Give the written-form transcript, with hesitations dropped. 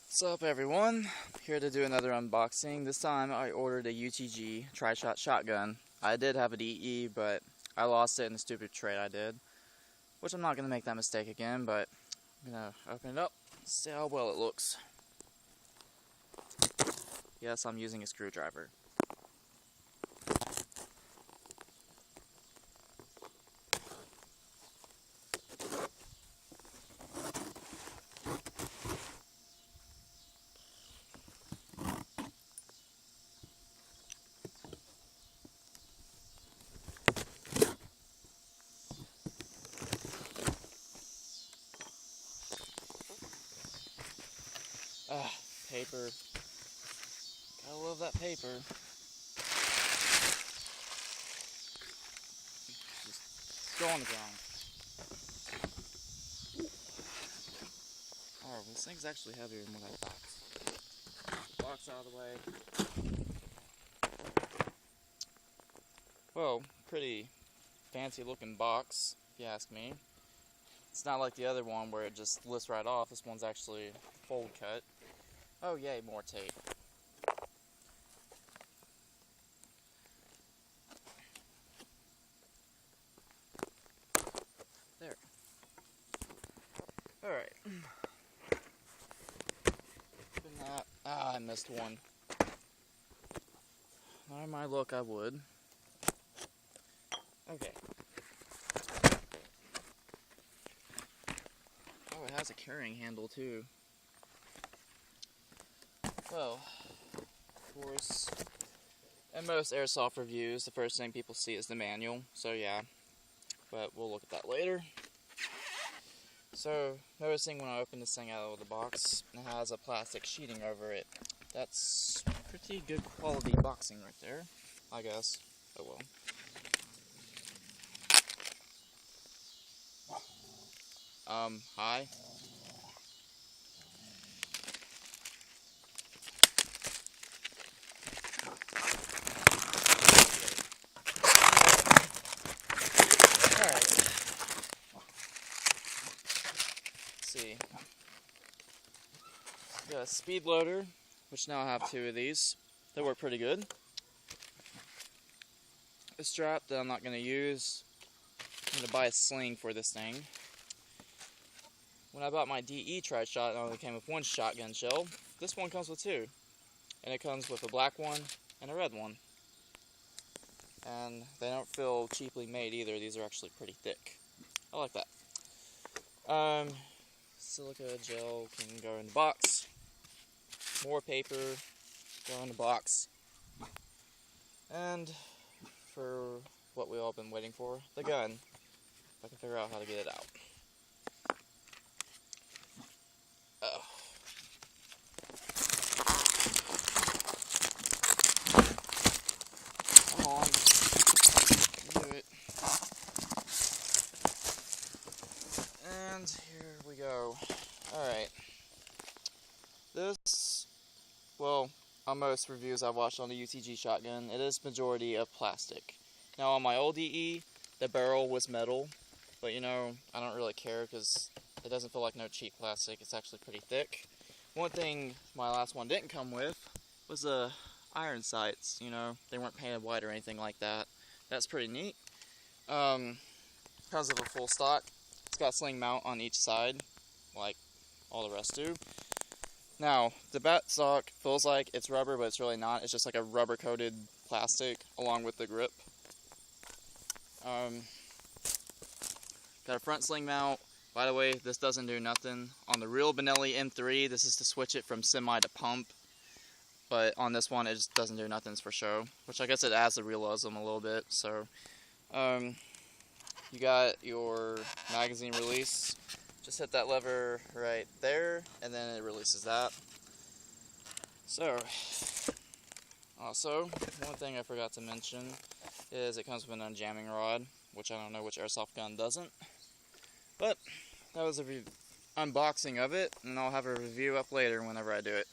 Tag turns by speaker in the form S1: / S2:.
S1: What's up, everyone? Here to do another unboxing. This time I ordered a UTG trishot shotgun. I did have a DE, but I lost it in the stupid trade I did, which I'm not going to make that mistake again, but I'm going to open it up, see how well it looks. Yes, I'm using a screwdriver. Paper. Gotta love that paper. Just go on the ground. Oh, this thing's actually heavier than what I thought. Box out of the way. Well, pretty fancy looking box, if you ask me. It's not like the other one where it just lifts right off. This one's actually fold cut. Oh yay, more tape. There. Alright. Open that. Ah, I missed one. By my luck, I would. Okay. Oh, it has a carrying handle too. Well, of course, in most airsoft reviews, the first thing people see is the manual, so yeah, but we'll look at that later. So, noticing when I open this thing out of the box, it has a plastic sheeting over it. That's pretty good quality boxing right there, I guess. Oh well. Hi. See. Got a speed loader, which now I have two of these. They work pretty good. A strap that I'm not going to use. I'm going to buy a sling for this thing. When I bought my DE trishot, it only came with one shotgun shell. This one comes with two. And it comes with a black one and a red one. And they don't feel cheaply made either. These are actually pretty thick. I like that. Silica gel can go in the box. More paper, go in the box. And for what we've all been waiting for, the gun. If I can figure out how to get it out. Oh. Come on. Do it. And here we go. Alright. This, well, on most reviews I've watched on the UTG shotgun, it is majority of plastic. Now on my old DE, the barrel was metal, but you know, I don't really care because it doesn't feel like no cheap plastic. It's actually pretty thick. One thing my last one didn't come with was the iron sights. You know, they weren't painted white or anything like that. That's pretty neat. Because of a full stock, it's got sling mount on each side, like all the rest do. Now, the bat stock feels like it's rubber, but it's really not. It's just like a rubber-coated plastic along with the grip. Got a front sling mount. By the way, this doesn't do nothing. On the real Benelli M3, this is to switch it from semi to pump. But on this one, it just doesn't do nothing for show. Which I guess it adds the realism a little bit. So, you got your magazine release. Just hit that lever right there, and then it releases that. So, also, one thing I forgot to mention is it comes with an unjamming rod, which I don't know which airsoft gun doesn't. But that was a unboxing of it, and I'll have a review up later whenever I do it.